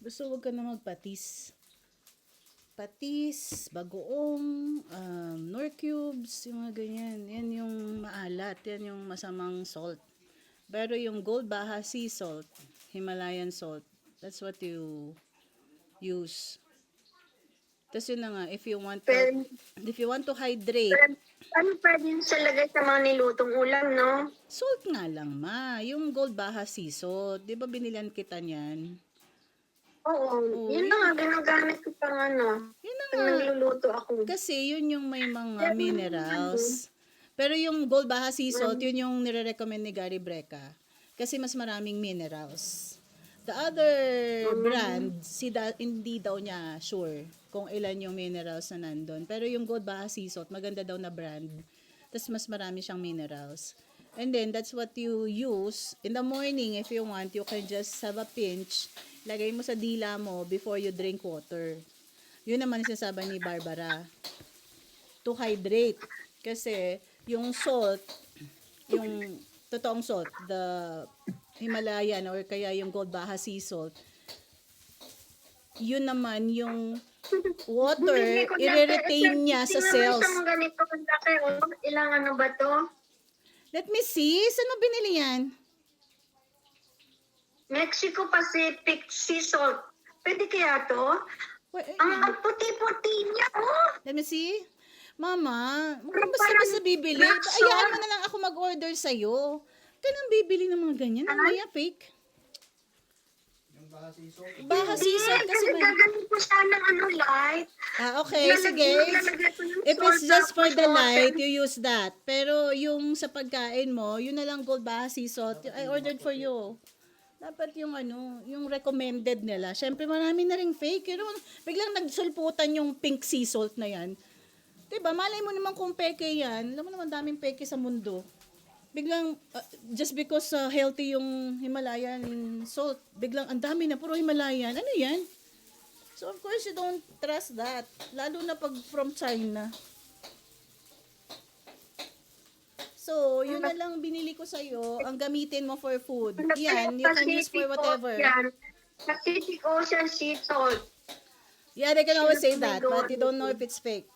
Gusto wag ka na magpatis. Patis, bagoong, nor cubes, yung mga ganyan. Yan yung maalat, yan yung masamang salt. Pero yung Gold Baja Sea Salt, Himalayan salt, that's what you use. Tapos yun na nga, Pero, if you want to hydrate, ano pwede yung salagay sa mga nilutong ulam, no? salt nga lang ma, yung Gold Baja Sea Salt, di ba binilan kita niyan? Oo, Oo, yun na nga, ginagamit ko pang ano, yun na pag nga. nagluluto ako. Kasi yun yung may mga Pero, minerals. Pero yung Gold Baja Sea Salt, yun yung nire-recommend ni Gary Breca. Kasi mas maraming minerals. The other brand, hindi daw niya sure kung ilan yung minerals na nandun. Pero yung Gold Baja Sea Salt, maganda daw na brand. Tapos mas marami siyang minerals. And then, that's what you use. In the morning, if you want, you can just have a pinch. Lagay mo sa dila mo before you drink water. Yun naman yung sinasabi ni Barbara. To hydrate. Kasi, yung salt, yung totoong salt, the Himalayan or kaya yung Gold Baja Sea Salt, yun naman yung water, i-retain niya sa cells. Tingnan mo isang ganito kalaki, ilang ano ba to? Let me see. Saan mo binili yan? Mexico Pacific Sea Salt. Pwede kaya to? Ang puti-puti niya, oh! Let me see. Mama, huwag basta bibili. Ayaan mo na lang ako mag-order sa'yo. Ka nang bibili ng mga ganyan. Mamaya fake. Baha Sea Salt kasi Kasi gagawin ko sana ano, light. okay, sige. If it's just for the light, you use that. Pero yung sa pagkain mo, yun na lang Gold Baja Sea Salt. I ordered for you. Dapat yung ano, yung recommended nila. Syempre marami na ring fake. You know, biglang nagsulputan yung pink sea salt na yan. Diba, malay mo naman kung peke yan. Alam mo naman daming peke sa mundo. Biglang, just because healthy yung Himalayan salt, biglang ang dami na, puro Himalayan. Ano yan? So, of course, you don't trust that. Lalo na pag from China. So, yun na lang binili ko sa'yo. Ang gamitin mo for food. Yan, you can use for whatever. Pacific Ocean Sea Salt. Yeah, they can always say that, but you don't know if it's fake.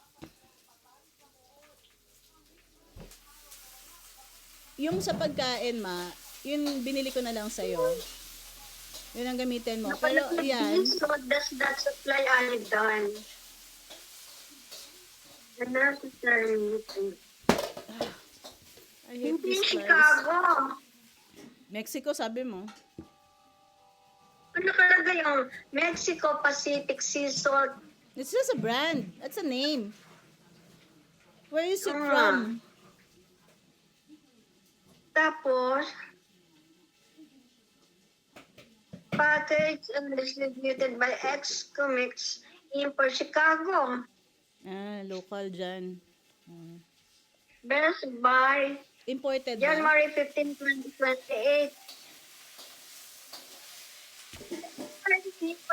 Yung sa pagkain, ma, yun binili ko na lang sa'yo. Yun ang gamitin mo. Pero, yan. So, does that supply iodine? Unnecessary. I hate Hindi this place. Chicago. Mexico, sabi mo. Ano nakalagay yung Mexico Pacific Sea Salt? It's just a brand. That's a name. Where is it from? Tapos, packaged and distributed by X-Comics Import Chicago. Local dyan. Best by Imported ba? January 15, 2028.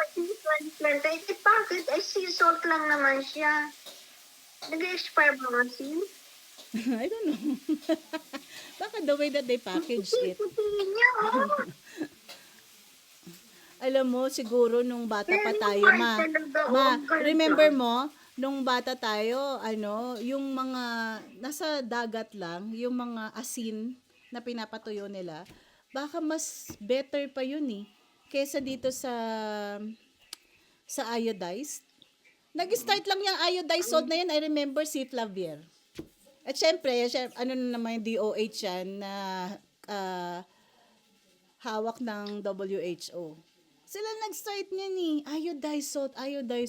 2028. Bakit? Ay, sea salt lang naman siya. Nag-expire ba kasi? I don't know. Baka the way that they package it. Puti niya, oh. Alam mo, siguro nung bata pa tayo, remember mo, nung bata tayo, yung mga nasa dagat lang, yung mga asin na pinapatuyo nila, baka mas better pa yun kesa dito sa iodized. Nag-start lang yung iodized salt na yun, I remember si Flavier. At syempre, ano na naman yung DOH yan na hawak ng WHO. Sila nag-start niyan iodized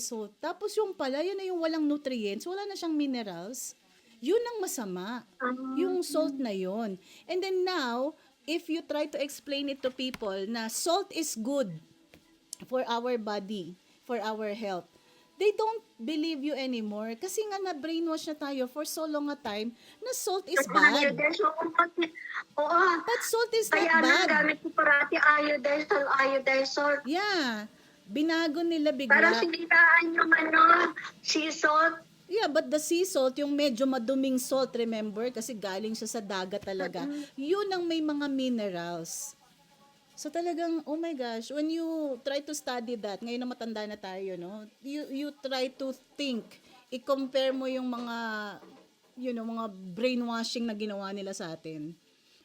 salt. Tapos yung pala, yun na yung walang nutrients, wala na siyang minerals. Yun ang masama. Yung salt na yun. And then now, if you try to explain it to people na salt is good for our body, for our health, they don't believe you anymore. Kasi nga na-brainwash na tayo for so long a time na salt is bad. Oo. But salt is not Kaya bad. Kaya gamit ko parati iodized salt. Yeah. Binago nila bigla. Para sinitaan yung sea salt. Yeah, but the sea salt, yung medyo maduming salt, remember? Kasi galing siya sa dagat talaga. Yun ang may mga minerals. So talagang, oh my gosh, when you try to study that, ngayon na matanda na tayo, no? You try to think, i-compare mo yung mga, mga brainwashing na ginawa nila sa atin.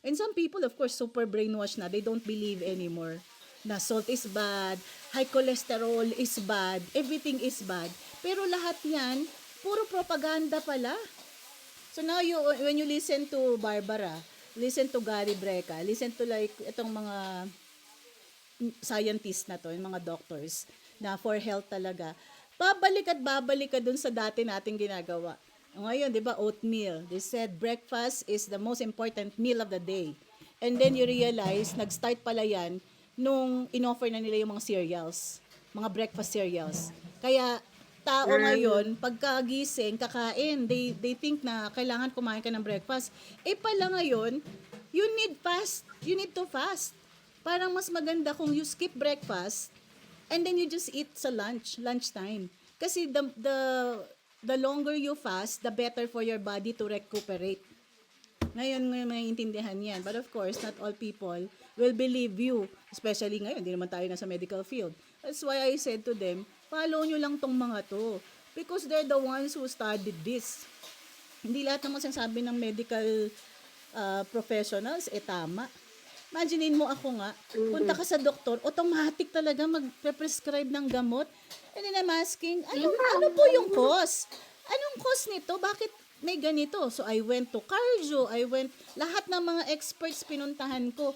And some people, of course, super brainwashed na. They don't believe anymore na salt is bad, high cholesterol is bad, everything is bad. Pero lahat yan, puro propaganda pala. So now when you listen to Barbara, listen to Gary Breca, listen to like itong mga scientists na to, yung mga doctors na for health talaga, babalik ka dun sa dati nating ginagawa. Ngayon, di ba, oatmeal. They said breakfast is the most important meal of the day. And then you realize, nag-start pala yan nung in-offer na nila yung mga cereals, mga breakfast cereals. Kaya, tao ngayon, pagkagising, kakain, they think na kailangan kumain ka ng breakfast. Pala ngayon, you need to fast. Parang mas maganda kung you skip breakfast and then you just eat sa lunchtime. Kasi the longer you fast, the better for your body to recuperate. Ngayon maintindihan yan. But of course, not all people will believe you. Especially ngayon, hindi naman tayo nasa medical field. That's why I said to them, follow nyo lang tong mga to. Because they're the ones who studied this. Hindi lahat naman sinasabi ng medical professionals, tama. Imaginein mo ako nga, punta ka sa doktor, automatic talaga mag-prescribe ng gamot. And then I'm asking, ano po yung cause? Anong cause nito? Bakit may ganito? So I went to cardio, lahat ng mga experts pinuntahan ko.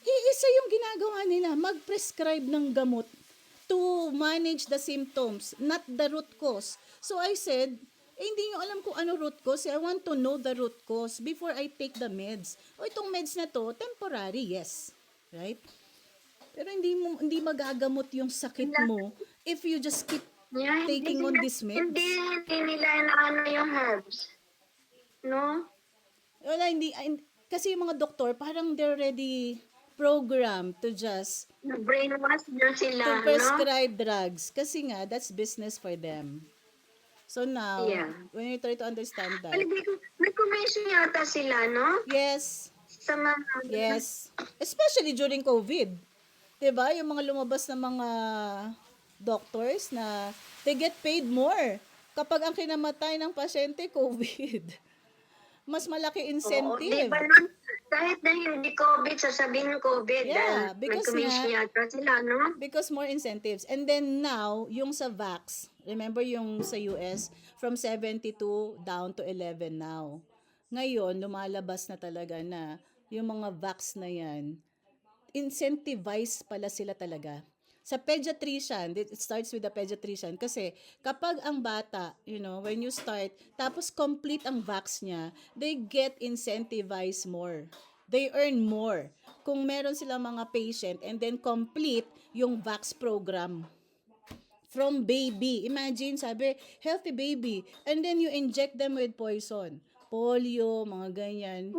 Iisa yung ginagawa nila, mag-prescribe ng gamot to manage the symptoms, not the root cause. So I said, hindi nyo alam kung ano root cause. I want to know the root cause before I take the meds. Itong meds na to, temporary, yes. Right? Pero hindi magagamot yung sakit mo if you just keep taking on this meds. Hindi nila ano yung herbs. No? Wala, kasi yung mga doktor, parang they're already programmed to just brainwash na sila, to prescribe drugs. Kasi nga, that's business for them. So now, when you try to understand that. May commission yata sila, no? Yes. Sa mga... Yes. Especially during COVID. Diba? Yung mga lumabas na mga doctors na they get paid more kapag ang kinamatay ng pasyente, COVID. Mas malaki incentive. Diba kahit na hindi COVID, sasabihin COVID. Yeah, because may commission yata sila, no? Because more incentives. And then now, yung sa vax, remember yung sa US, from 72 down to 11 now. Ngayon, lumalabas na talaga na yung mga vax na yan, incentivized pala sila talaga. Sa pediatrician, it starts with the pediatrician kasi kapag ang bata, when you start, tapos complete ang vax niya, they get incentivized more. They earn more. Kung meron silang mga patient and then complete yung vax program. From baby. Imagine, sabi, healthy baby. And then you inject them with poison. Polio, mga ganyan.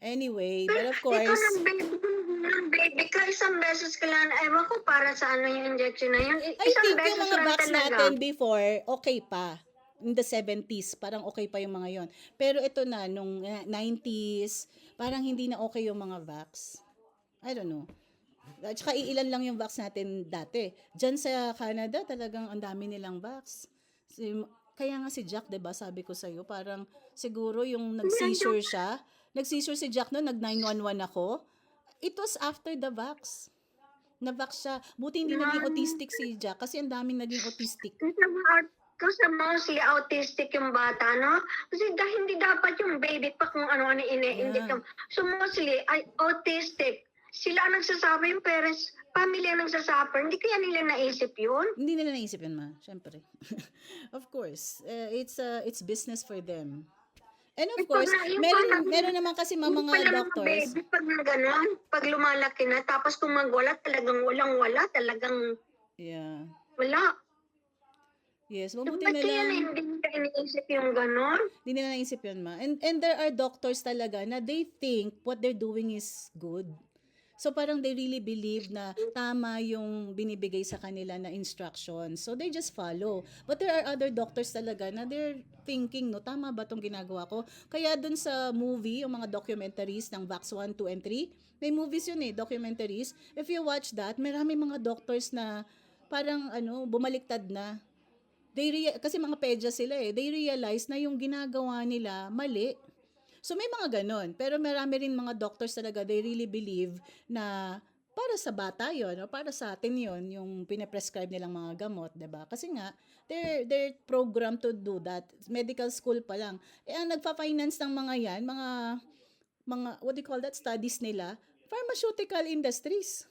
Anyway, but of course... Ikaw baby ka, isang beses ka lang. Ewan ko para sa ano yung injection na yun. I think yung mga vax natin before, okay pa. In the 70s, parang okay pa yung mga yon. Pero ito na, nung 90s, parang hindi na okay yung mga vax. I don't know. At saka iilan lang yung vax natin dati. Diyan sa Canada, talagang ang dami nilang vax. Kaya nga si Jack, 'di ba, sabi ko sa iyo, parang siguro yung nag-seizure siya. Nag-seizure si Jack noon, nag-911 ako. It was after the vax. Na-vax siya. Buti hindi naging autistic si Jack kasi ang daming naging autistic. Kasi mostly autistic yung bata, no? Kasi hindi dapat yung baby pa kung ano-ano ini-inject. So mostly, autistic. Sila ang nagsasabi, yung parents, family ang nagsasuffer. Hindi kaya nila naisip yun? Hindi nila naisip yun, ma. Siyempre. Of course. It's business for them. And of course, meron naman kasi mga doctors. Baby, pag gano'n, pag lumalaki na, tapos kung magwala, talagang walang-wala, talagang wala. Yes, mabuti na lang. Hindi nila iniisip yung gano'n. Hindi nila naisip yun, ma. And there are doctors talaga na they think what they're doing is good. So parang they really believe na tama yung binibigay sa kanila na instructions. So they just follow. But there are other doctors talaga na they're thinking, no, tama ba tong ginagawa ko? Kaya dun sa movie, yung mga documentaries ng Vax 1, 2, and 3, may movies yun documentaries. If you watch that, marami mga doctors na parang bumaliktad na. Kasi mga pedya sila They realize na yung ginagawa nila mali. So may mga ganon. Pero marami rin mga doctors talaga, they really believe na para sa bata yon o para sa atin yon yung pinaprescribe nilang mga gamot, 'di ba? Kasi nga they're programmed to do that. Medical school pa lang. Ang nagfa-finance ng mga yan, mga what do you call that, studies nila, pharmaceutical industries.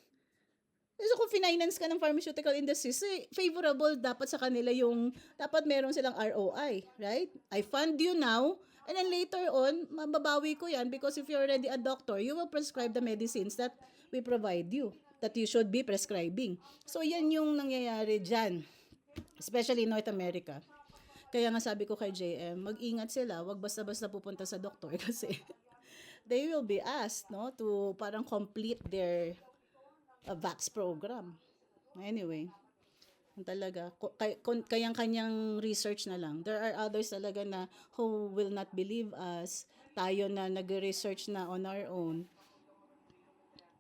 So kung finance ka ng pharmaceutical industries, favorable dapat sa kanila yung, dapat meron silang ROI, right? I fund you now, and then later on, mababawi ko yan because if you're already a doctor, you will prescribe the medicines that we provide you, that you should be prescribing. So yan yung nangyayari dyan, especially in North America. Kaya nga sabi ko kay JM, mag-ingat sila, wag basta-basta pupunta sa doktor kasi they will be asked, no, to parang complete their vax program. Anyway, talaga, kayang-kanyang research na lang. There are others talaga na who will not believe us. Tayo na nag-research na on our own,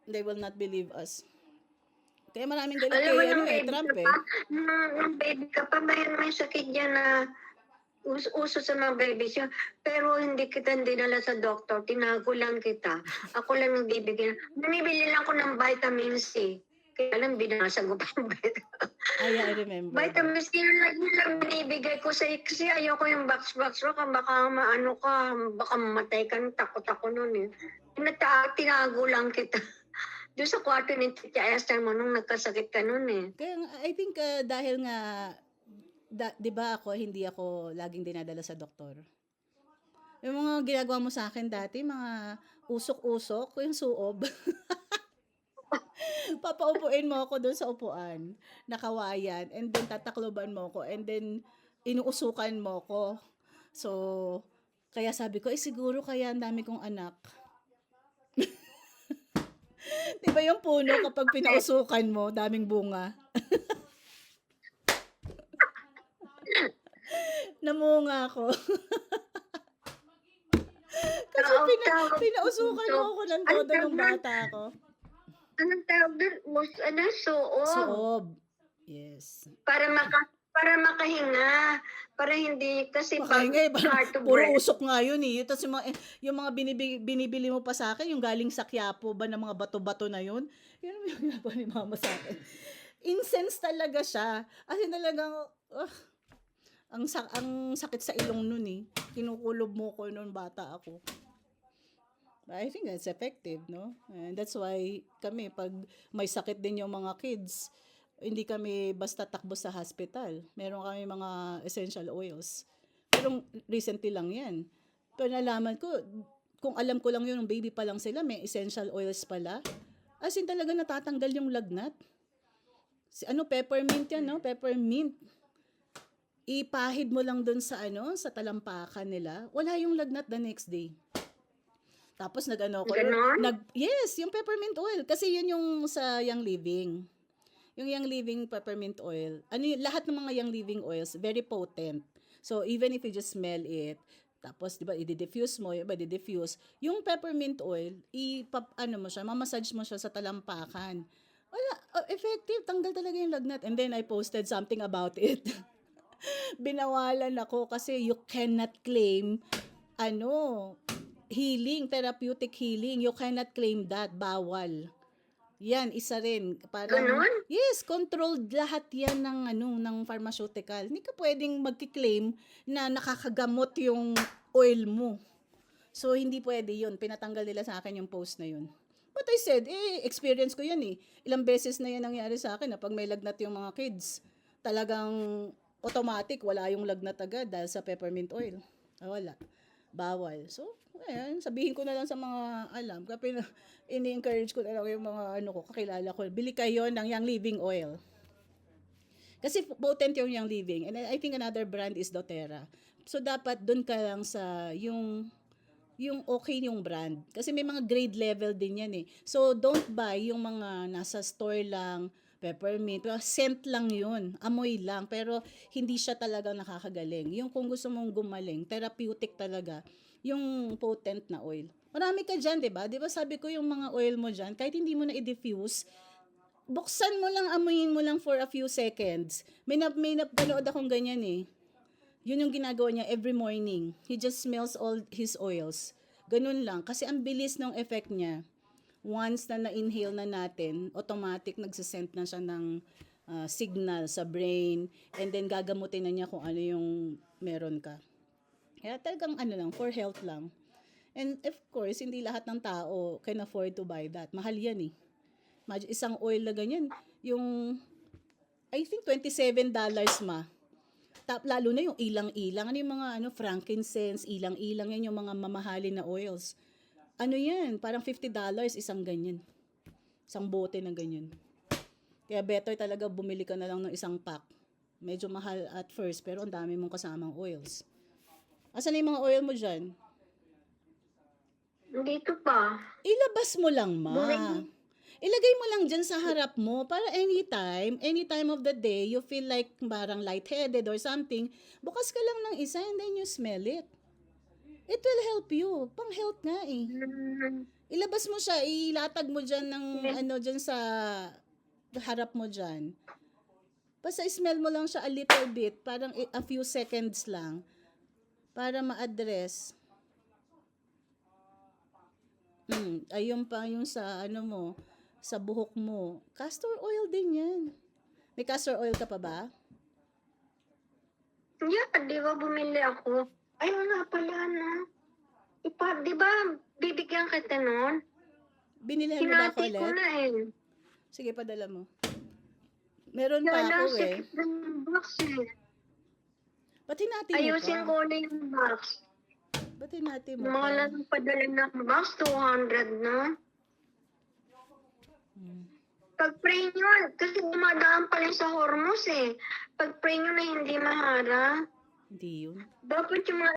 they will not believe us. Kaya maraming galit Alam mo, kay Trump nung baby ka pa, may sakit yan na uso sa mga babies yun. Pero hindi kita dinala sa doktor. Tinago lang kita. Ako lang nagbibigay. Bumibili lang ko ng vitamin C. Kaya lang binasa ko pa yung I remember. Vitamin C yun lang binibigay ko sa kasi ayoko yung box. Baka maano ka, baka mamatay ka. Takot ako nun Tinago lang kita. Doon sa kwarto ni Tita Esther mo nung nagkasakit ka nun Kaya I think dahil nga di ba hindi ako laging dinadala sa doktor. Yung mga ginagawa mo sa akin dati, mga usok-usok, yung suob. Papaupuin mo ako doon sa upuan, nakawayan, and then tatakloban mo ko, and then inuusukan mo ko. So, kaya sabi ko, siguro kaya ang dami kong anak. Di ba yung puno kapag pinausukan mo, daming bunga? Namunga ako. Kasi pinausukan mo ako ng todo ng bata ako. Anong tawag doon? Suob. Suob. Yes. Para makahinga. Para hindi, kasi makahinga hard to puro breathe. usok nga yun Tapos yung mga binibili mo pa sa akin, yung galing sa Quiapo ba ng mga bato-bato na yun? Yun yung ginagawa ni mama sa akin. Incense talaga siya. As in talagang, ang sakit sa ilong nun Kinukulob mo ko noon bata ako. But I think that's effective, no? And that's why kami, pag may sakit din yung mga kids, hindi kami basta takbo sa hospital. Meron kami mga essential oils. Pero recently lang yan. Pero nalaman ko, kung alam ko lang yun, baby pa lang sila, may essential oils pala. As in talaga natatanggal yung lagnat. Peppermint yan, no? Peppermint. Ipahid mo lang dun sa sa talampakan nila, wala yung lagnat the next day. Tapos yes, yung peppermint oil. Kasi yun yung sa Young Living. Yung Young Living peppermint oil. Lahat ng mga Young Living oils, very potent. So, even if you just smell it, tapos, di ba, i-diffuse mo, yung peppermint oil, mamassage mo siya sa talampakan. Wala, effective, tanggal talaga yung lagnat. And then, I posted something about it. Binawalan ako kasi you cannot claim therapeutic healing. You cannot claim that. Bawal. Yan, isa rin. Ganun? Yes, controlled lahat yan ng pharmaceutical. Hindi ka pwedeng magki-claim na nakakagamot yung oil mo. So, hindi pwede yun. Pinatanggal nila sa akin yung post na yun. But I said, experience ko yan Ilang beses na yan nangyari sa akin na pag may lagnat yung mga kids, talagang automatic, wala yung lagnat agad dahil sa peppermint oil. Wala. Bawal. So, sabihin ko na lang sa mga alam. Kaya ini-encourage ko na lang yung mga kakilala ko. Bili kayo ng Young Living oil. Kasi potent yung Young Living. And I think another brand is doTERRA. So, dapat dun ka lang sa yung yung okay yung brand. Kasi may mga grade level din yan eh. So, don't buy yung mga nasa store lang, peppermint. Pero scent lang yun. Amoy lang. Pero hindi siya talaga nakakagaling. Yung kung gusto mong gumaling, therapeutic talaga, yung potent na oil. Marami ka dyan, di ba? Di ba sabi ko yung mga oil mo dyan, kahit hindi mo na i-diffuse, buksan mo lang, amuyin mo lang for a few seconds. May napanood akong ganyan eh. Yun yung ginagawa niya every morning. He just smells all his oils. Ganun lang. Kasi ang bilis ng effect niya. Once na na-inhale na natin, automatic nagsisend na siya ng signal sa brain. And then gagamutin na niya kung ano yung meron ka. Kaya talagang ano lang, for health lang. And of course, hindi lahat ng tao can afford to buy that. Mahal yan eh. Isang oil na ganyan, yung I think $27 ma. Lalo na yung ilang-ilang. Ano yung mga frankincense, ilang-ilang yan yung mga mamahalin na oils. Ano yan? Parang $50 isang ganyan. Isang bote na ganyan. Kaya better talaga bumili ka na lang ng isang pack. Medyo mahal at first pero ang dami mong kasamang oils. Asan na yung mga oil mo dyan? Dito pa. Ilabas mo lang, ma. Ilagay mo lang dyan sa harap mo para any time of the day, you feel like parang lightheaded or something, bukas ka lang ng isa and then you smell it. It will help you. Pang health nga eh. Ilabas mo siya, ilatag mo dyan ng dyan sa harap mo dyan. Basta smell mo lang siya a little bit, parang a few seconds lang para ma-address. Ayun pa yung sa mo, sa buhok mo. Castor oil din yan. May castor oil ka pa ba? Yeah, di ba bumili ako? Ay, nga pala, no? Di ba, bibigyan kita nun? Binilihan mo ba ako Hinati ko ulit? na eh. Sige, padala mo. Meron pa ako eh. Nasa ng box eh. Ba't hinati mo Ayusin pa? ko na yung box. Ba't hinati mo Yung mga pa? lang padala ng box, 200 na. Pag-pray nyo, kasi dumadaan pala sa hormos eh. Pag-pray nyo na hindi mahara. Hindi yun. Dapat yung mga